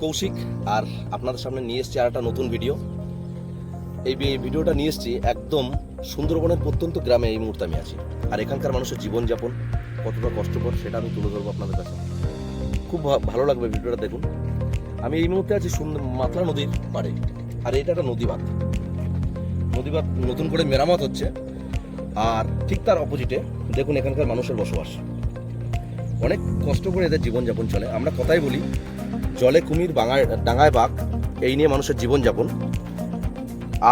কৌশিক, আর আপনাদের সামনে নিয়ে এসেছি আর একটা নতুন ভিডিও। এই ভিডিওটা নিয়ে এসেছি একদম সুন্দরবনের প্রত্যন্ত গ্রামে এই মুহূর্তে আমি আছি, আর এখানকার মানুষের জীবনযাপন কতটা কষ্টকর সেটা আমি তুলে ধরবো আপনাদের কাছে। খুব ভালো লাগবে ভিডিওটা দেখুন। আমি এই মুহূর্তে আছি মাতলা নদীর পাড়ে, আর এটা একটা নদীবাঁধ নতুন করে মেরামত হচ্ছে, আর ঠিক তার অপোজিটে দেখুন এখানকার মানুষের বসবাস। অনেক কষ্ট করে এদের জীবনযাপন চলে। আমরা কথাই বলি, জলে কুমির ডাঙায় বাঘ, এই নিয়ে মানুষের জীবনযাপন।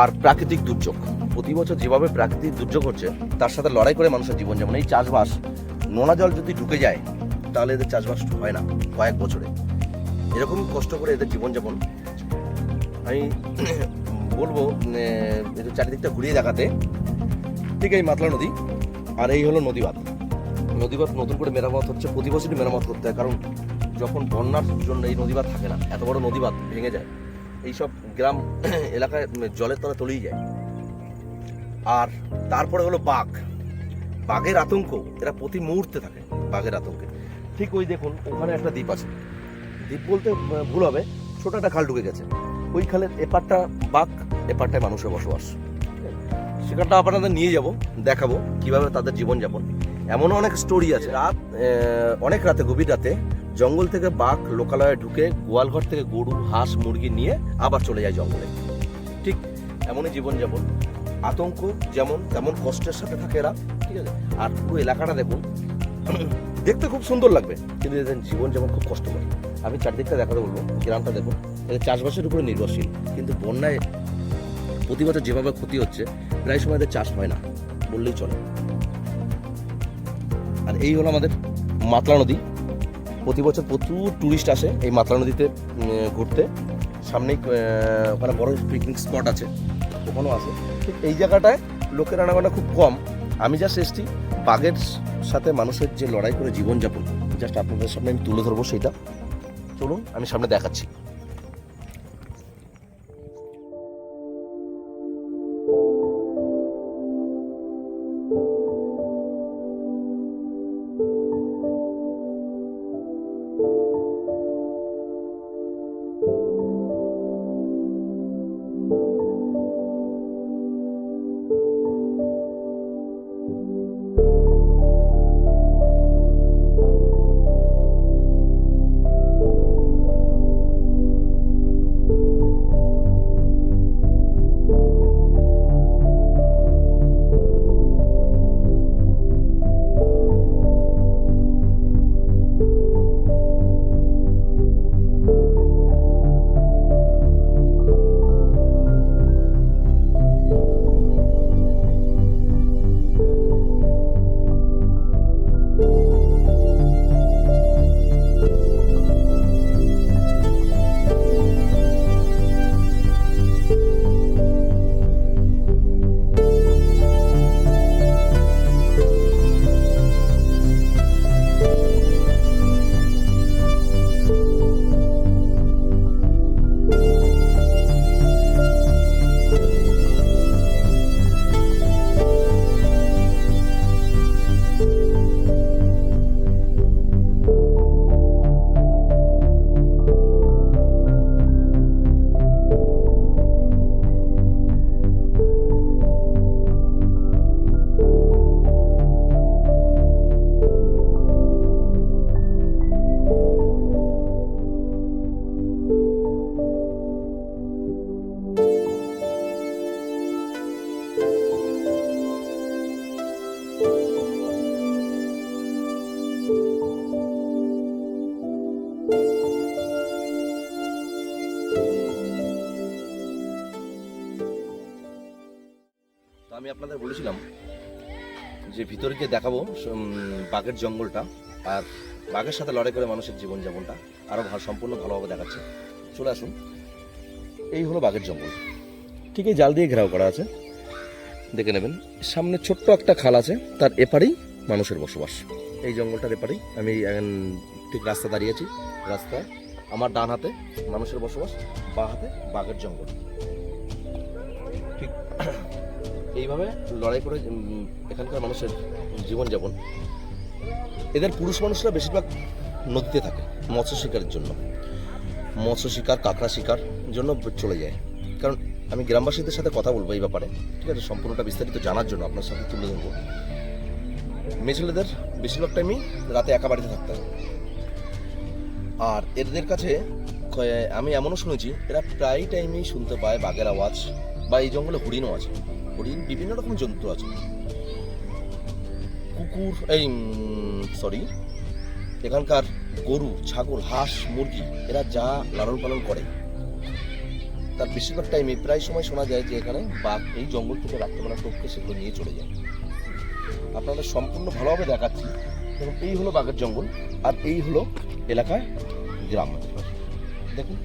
আর প্রাকৃতিক দুর্যোগ, প্রতি বছর যেভাবে প্রাকৃতিক দুর্যোগ হচ্ছে তার সাথে লড়াই করে মানুষের জীবনযাপন। এই চাষবাস, নোনা জল যদি ঢুকে যায় তাহলে এদের চাষবাস হয় না কয়েক বছরে। এরকমই কষ্ট করে এদের জীবনযাপন। আমি বলবো চারিদিকটা ঘুরিয়ে দেখাতে। ঠিক এই মাতলা নদী, আর এই হলো নদীবাঁধ নতুন করে মেরামত হচ্ছে। প্রতি বছরই মেরামত করতে হয়, কারণ যখন বন্যার জন্য এই নদীবাঁধ থাকে না, এত বড় নদীবাঁধ ভেঙে যায়, এইসব গ্রাম এলাকায় জলের তলা তলিয়ে যায়। আর তারপরে হলো বাঘের আতঙ্ক, এরা প্রতি মুহূর্তে থাকে বাঘের আতঙ্কে। ঠিক ওই দেখুন ওখানে একটা দ্বীপ আছে, দ্বীপ বলতে ভুল হবে, ছোট একটা খাল ঢুকে গেছে। ওই খালের এপারটা বাঘ, এপারটায় মানুষের বসবাস। সেখানটা আপনাদের নিয়ে যাব, দেখাবো কিভাবে তাদের জীবনযাপন। এমনও অনেক স্টোরি আছে। অনেক রাতে, গভীর রাতে জঙ্গল থেকে বাঘ লোকালয়ে ঢুকে গোয়ালঘর থেকে গরু, হাঁস, মুরগি নিয়ে আবার চলে যায় জঙ্গলে। ঠিক এমনই জীবনযাপন। আতঙ্ক যেমন তেমন কষ্টের সাথে থাকে এরা, ঠিক আছে। আর পুরো এলাকাটা দেখুন, দেখতে খুব সুন্দর লাগবে, কিন্তু এদের জীবনযাপন খুব কষ্টকর। আমি চারদিকটা দেখাতে বলবো। গ্রামটা দেখুন, এদের চাষবাসের উপরে নির্ভরশীল, কিন্তু বন্যায় প্রতি বছর যেভাবে ক্ষতি হচ্ছে, প্রায় সময় এদের চাষ হয় না বললেই চলে। আর এই হলো আমাদের মাতলা নদী। প্রতি বছর প্রচুর টুরিস্ট আসে এই মাতলা নদীতে ঘুরতে। সামনেই ওখানে বড় পিকনিক স্পট আছে, ওখানেও আসে। ঠিক এই জায়গাটায় লোকের আনাগোনা খুব কম। আমি জাস্ট এসছি বাঘের সাথে মানুষের যে লড়াই করে জীবনযাপন, জাস্ট আপনাদের সামনে আমি তুলে ধরবো সেটা। চলুন আমি সামনে দেখাচ্ছি। আমি আপনাদের বলেছিলাম যে ভিতরে গিয়ে দেখাবো বাঘের জঙ্গলটা, আর বাঘের সাথে লড়াই করে মানুষের জীবনযাপনটা আরও সম্পূর্ণ ভালোভাবে দেখাচ্ছে। চলে আসুন। এই হলো বাঘের জঙ্গল। ঠিক এই জাল দিয়ে ঘেরাও করা আছে, দেখে নেবেন। সামনে ছোট্ট একটা খাল আছে, তার এপারেই মানুষের বসবাস। এই জঙ্গলটার এপারেই আমি ঠিক রাস্তা দাঁড়িয়েছি। রাস্তায় আমার ডান হাতে মানুষের বসবাস, বাঁ হাতে বাঘের জঙ্গল। ঠিক এইভাবে লড়াই করে এখানকার মানুষের জীবনযাপন। এদের পুরুষ মানুষরা বেশিরভাগ নদীতে থাকে মৎস্য শিকারের জন্য। মৎস্য শিকার, কাঁকড়া শিকার জন্য চলে যায়। কারণ আমি গ্রামবাসীদের সাথে কথা বলবো এই ব্যাপারে, ঠিক আছে, সম্পূর্ণটা বিস্তারিত জানার জন্য আপনার সাথে তুলে ধরবো। মেয়ে ছেলেদের বেশিরভাগ টাইমই রাতে একা বাড়িতে থাকতে হয়। আর এদের কাছে আমি এমনও শুনেছি এরা প্রায় টাইমেই শুনতে পায় বাঘের আওয়াজ, বা এই জঙ্গলে হরিণও আছে, হরিণ বিভিন্ন রকম জন্তু আছে, কুকুর, এখানকার গরু, ছাগল, হাঁস, মুরগি এরা যা লালন পালন করে তার বেশিরভাগ টাইমে প্রায় সময় শোনা যায় যে এখানে বাঘ এই জঙ্গল থেকে রাত্রেবেলা টপকে সেগুলো নিয়ে চলে যায়। আপনাদের সম্পূর্ণ ভালোভাবে দেখাচ্ছি। এবং এই হলো বাঘের জঙ্গল, আর এই হলো এলাকায় গ্রাম। দেখুন,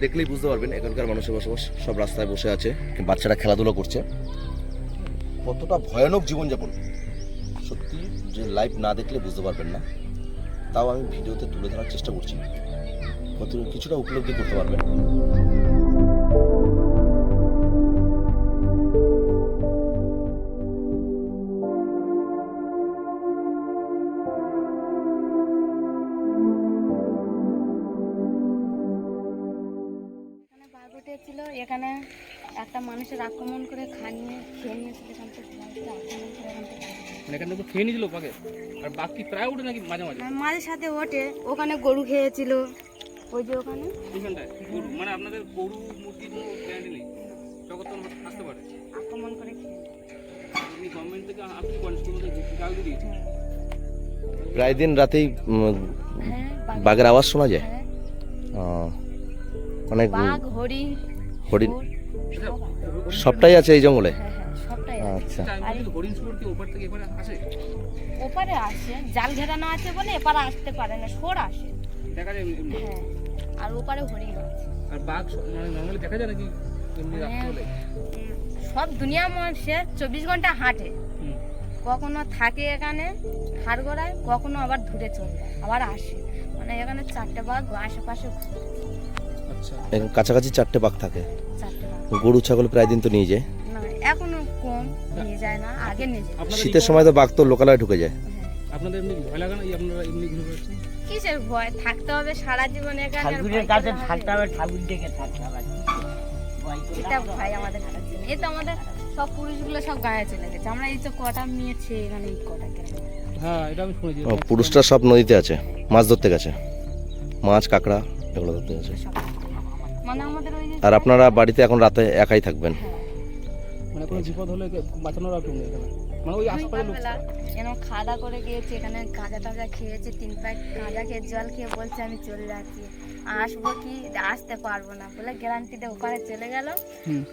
দেখলেই বুঝতে পারবেন এখানকার মানুষের বসবাস। সব রাস্তায় বসে আছে, বাচ্চারা খেলাধুলা করছে। কতটা ভয়ানক জীবনযাপন সত্যি যে লাইভ না দেখলে বুঝতে পারবেন না। তাও আমি ভিডিওতে তুলে ধরার চেষ্টা করছি, কত কিছুটা উপলব্ধি করতে পারবেন। ছিল এখানে একটা মানুষের আক্রমণ করে খেয়ে নিয়েছিল, এখান থেকে আক্রমণ করে এখান থেকে খেয়ে নিয়েছিল বাঘে। আর বাঘ কি প্রায় ওঠে নাকি মাঝে মাঝে? মাঝে সাথে ওঠে। ওখানে গরু খেয়েছিল, ওই যে ওখানে এইখানটায় গরু, মানে আপনাদের গরু মুরগি কোনো গ্যারান্টি নেই, যখন আসতে পারে আক্রমণ করে খেয়ে। আপনি গভর্নমেন্ট থেকে আপনি কনস্টেবলকে গাল দিয়ে দিয়েছেন? প্রায় দিন রাতেই বাঘের আওয়াজ শোনা যায়। অনেক বাঘ, হরিণ সবটাই আছে এই জঙ্গলে। সবটাই আচ্ছা, হরিণ শুয়োর কি ওপার থেকে এপারে আসে? ওপারে আসে, জাল ঘেরানো আছে বলে এপারে আসতে পারে না, শোর আসে দেখা যায়। হ্যাঁ, আর ওপারে হরিণ আছে। আর বাঘ মানে নরমালি দেখা যায় নাকি এমনি রাখতে হলে? সব দুনিয়া মানুষে 24 ঘন্টা হাঁটে, কখনো থাকে এখানে হাড়গোড়ায়, কখনো আবার দূরে চলে যায়, আবার আসে। মানে এখানে 4টে বাঘ আশেপাশে। আচ্ছা, কাছাকাছি 4টে বাঘ থাকে। 4টে বাঘ। গরু ছাগল প্রায় দিন তো নিয়ে যায় না, এখনো কম নিয়ে যায় না, আগে নিয়ে যায়। শীতের সময় তো বাঘ তো লোকালয়ে ঢুকে যায়। আপনাদের এমনি ভয় লাগে না? আপনারা এমনি ঘুরে বেড়াচ্ছেন? কিসের ভয়? থাকতে হবে সারা জীবন এখানে, ঠাকুরের কাছে থাকতে হবে, ঠাকুর দেখে থাকতে হবে। এটা ভয় আমাদের কাছে। এই তো আমাদের সব পুরুষগুলো সব গায়ে চলে গেছে, আমরা এই তো কটা মেয়েছে এখানে, এই কটা গ্রামে। হ্যাঁ, এটা আমি শুনেছি। পুরুষরা সব নদীতে আছে, মাছ ধরতে গেছে, মাছ কাঁকড়া এগুলো ধরতে গেছে। মানে আমাদের ওই যে, আর আপনারা বাড়িতে এখন রাতে একাই থাকবেন? মানে কোনো বিপদ হলে বাঁচানোর আর কেউ নেই এখানে? মানে ওই আশপাশের লোক যেন খাওয়া দাওয়া করে গিয়েছে, এখানে গাঁজা টাজা খেয়েছে, 3 প্যাক গাঁজা খেয়ে জল খেয়ে বলছে আমি চলে যাচ্ছি, আসবো কি আসতে পারবো না বলে গ্যারান্টি দিয়ে ওখানে চলে গেল।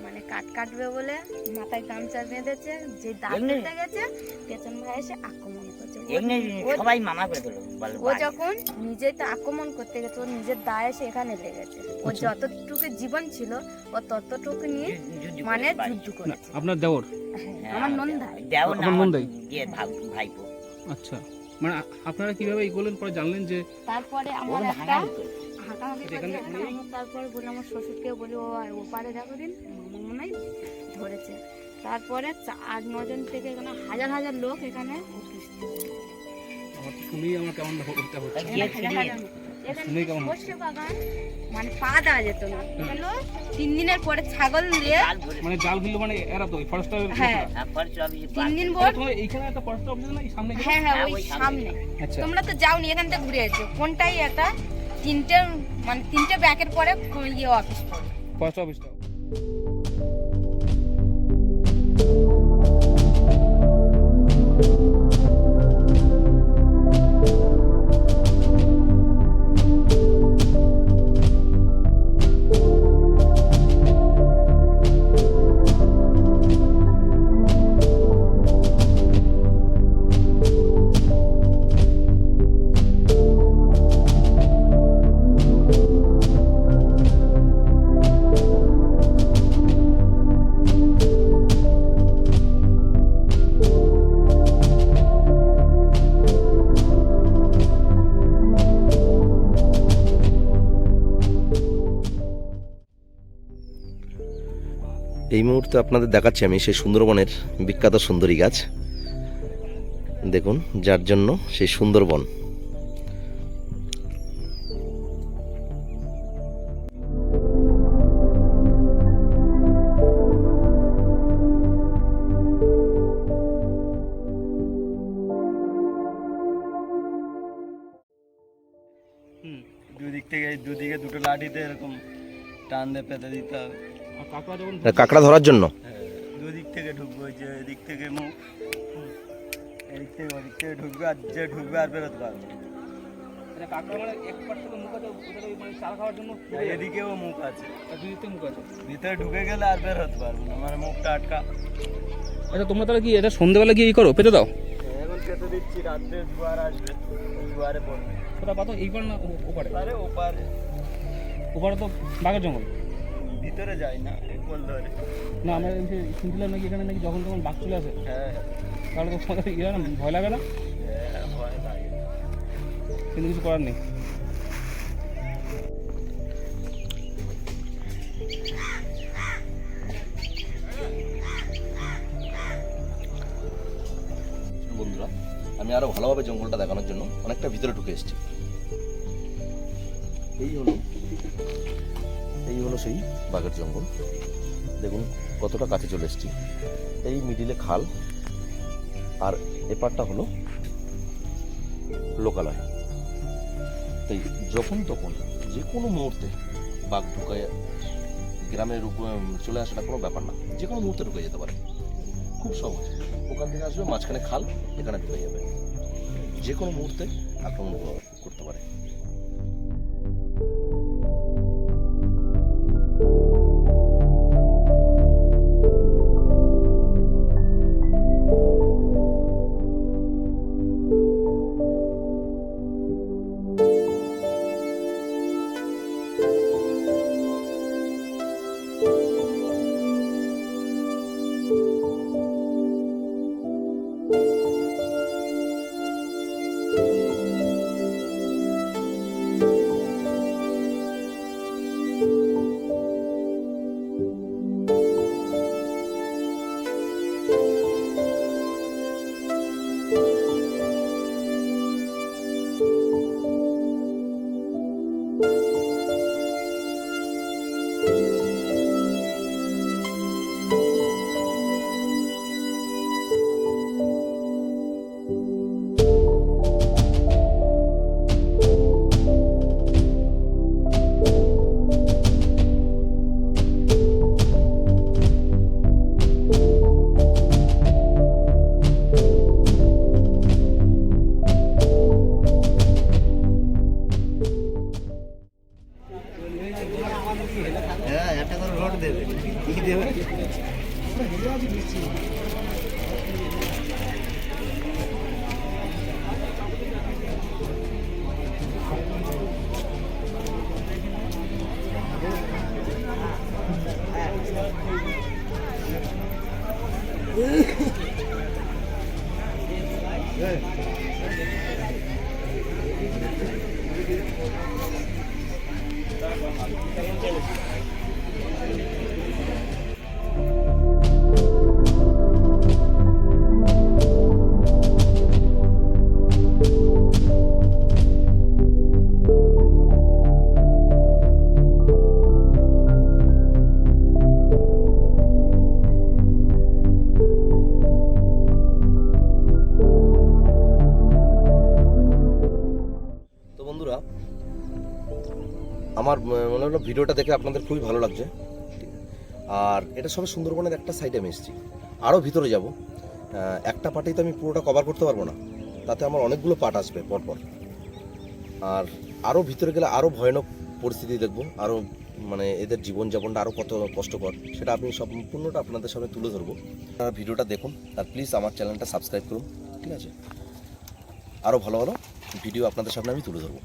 মানে কাটবে বলে মাথায় গামছা বেঁধেছে, যে দাঁত দিতে গেছে পেছন ভাই এসে আক্রমণ করছে। সবাই মানা করে দিল। ও যখন নিজে তো আক্রমণ করতে গেছে, ওর নিজের দায় এসে এখানে লেগেছে। ও যতটুকু জীবন ছিল ও ততটুকু নিয়ে মানে যুদ্ধ করেছে। আপনার দেওর? আমার নন্দাই। দেওর না, নন্দাই ভাইপো। আচ্ছা, মানে আপনারা কিভাবে এই করলেন, পরে জানলেন যে? তারপরে আমার একটা হাঁটাহাঁটি করছে, তারপরে বলে আমার শ্বশুরকে বলি ওপারে দেখো দিন, মামা মনে হয় ধরেছে। তারপরে 8-9 জন থেকে এখানে হাজার হাজার লোক এখানে শুনেই আমার কেমন বসে বাগান, মানে পা দেওয়া যেত না। হলো 3 দিনের পরে ছাগল দিয়ে, মানে জালগুলো মানে এরা তো ফরেস্টার। হ্যাঁ, 3 দিন পর এইখানে একটা ফরেস্টার অফিস না, এই সামনে? হ্যাঁ হ্যাঁ, ওই সামনে। তোমরা তো যাওনি, এখান থেকে ঘুরে এসেছো। কোনটাই একটা 3টে ব্যাকের পরে ইয়ে অফিস পড়ে, ফরেস্টার অফিসটা। এই মুহূর্তে আপনাদের দেখাচ্ছি আমি সেই সুন্দরবনের বিখ্যাত সুন্দরী গাছ। দেখুন, যার জন্য সেই সুন্দরবন। লাঠিতে এরকম টান দিয়ে পেতে দিতে হবে। আর কাঁকড়া যখন কাঁকড়া ধরার জন্য দুদিক থেকে ঢুকবে, ওই যে এদিক থেকে মুখ, এদিক থেকে ওদিক থেকে ঢুকবে, আর যে ঢুকবে আর বেরোতে পারবে না। মানে কাঁকড়া মানে এক পাশ থেকে মুখ আছে, ওটা মানে চাল খাওয়ার জন্য আর এদিকেও মুখ আছে, আর দুই দিক থেকে মুখ আছে। ভিতরে ঢুকে গেলে আর বের হতে পারবে না, মানে মুখটা আটকা। আচ্ছা তোমরা তাহলে কি এটা সন্ধ্যেবেলা গিয়ে করো, পেতে দাও? এখন পেতে দিচ্ছি, রাত্রে জোয়ার আসবে, জোয়ারে পড়বে। ওটা পাতো এই পার না ওপারে? আরে ওপারে, ওপারে তো বাঘের জঙ্গল। ভিতরে যাই না, কোল ধরে। না আমরা শুনছিলাম নাকি এখানে নাকি যখন তখন বাঘ চলে আসে, হ্যাঁ তাহলে তো তোমাদের ইয়ে না ভয় লাগে না? হ্যাঁ, ভয় লাগে। কিন্তু কিছু করার নেই। বন্ধুরা, আমি আরো ভালোভাবে জঙ্গলটা দেখানোর জন্য অনেকটা ভিতরে ঢুকে এসেছি। এই হলো সেই বাঘের জঙ্গল। দেখুন কতটা কাছে চলে এসেছি। এই মিডিলে খাল, আর এপারটা হলো লোকালয়। তাই যখন তখন যে কোনো মুহূর্তে বাঘ ঢুকে গ্রামের চলে আসাটা কোনো ব্যাপার না, যে কোনো মুহূর্তে ঢুকে যেতে পারে, খুব সহজ। ওখান থেকে আসবে, মাঝখানে খাল, এখানে ঢুকে যাবে, যে কোনো মুহূর্তে আক্রমণ করতে পারে। হ্যাঁ, একটা করে ভোট দেবে, কি দেবে? আমার মনে হলো ভিডিওটা দেখে আপনাদের খুবই ভালো লাগছে। আর এটা সবে সুন্দরবনের একটা সাইডে আমি এসেছি, আরও ভিতরে যাব। একটা পার্টেই তো আমি পুরোটা কভার করতে পারবো না, তাতে আমার অনেকগুলো পার্ট আসবে পরপর। আর আরও ভিতরে গেলে আরও ভয়ানক পরিস্থিতি দেখবো, আরও মানে এদের জীবনযাপনটা আরও কত কষ্টকর, সেটা আমি সম্পূর্ণটা আপনাদের সামনে তুলে ধরবো। ভিডিওটা দেখুন, আর প্লিজ আমার চ্যানেলটা সাবস্ক্রাইব করুন, ঠিক আছে? আরও ভালো ভালো ভিডিও আপনাদের সামনে আমি তুলে ধরবো।